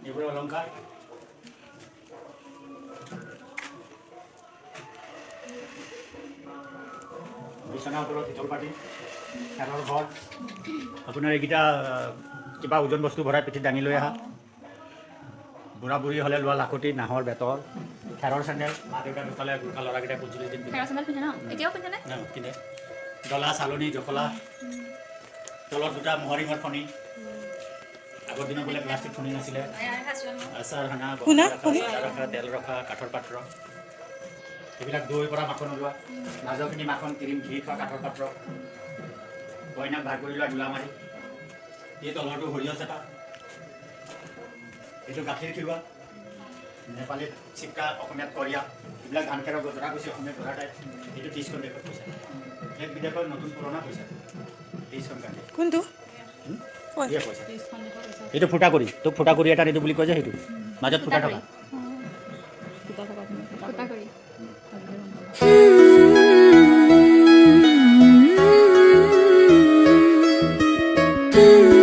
এগুলো অলংকাৰ বিছানাৰ ওপৰত শীতল পাটি খেৰৰ ঘৰ আপোনাৰ এইকেইটা কিবা ওজন বস্তু ভৰাই পিঠিত দাঙি লৈ আহা বুঢ়া বুঢ়ী হ'লে লোৱা লাখুটি নাহৰ বেতৰ খেৰৰ চেণ্ডেল মা দেউতা ঢুকালে গোৰ্খা ল'ৰাকেইটাই 45 দিন পিন্ধে ডলা চালনী জখলা তলত দুটা মোহৰিঙৰ ফণি আগৰ দিনত বোলে প্লাষ্টিক ফণি নাছিলে আচাৰ হানা ৰখা তেল ৰখা কাঠৰ পাত্ৰ এইবিলাক দৈৰ পৰা মাখন ওলোৱা মাজৰখিনি মাখন ক্ৰীম ঘি খোৱা কাঠৰ পাত্ৰ কইনাক ভাগ কৰি লোৱা দোলা মাৰি এই তলৰটো সৰিয়হ চেপা এইটো গাখীৰ খিৰোৱা নেপালীত চিক্কা অসমীয়াত কৰিয়া এইবিলাক ধান খেৰৰ গজৰা কৈছে অসমীয়াত গজৰা টাইপ এইটো 30খন দেশত পইচা এক বিদেশৰ নতুন পুৰণা পইচা 30খন কাটি কোনটো পইচা এইটো ফুটা কৰি তোক ফুটা কৰি এটা নিদো বুলি কয় যে সেইটো মাজত ফুটা থকা ফুটা কৰি Hmm.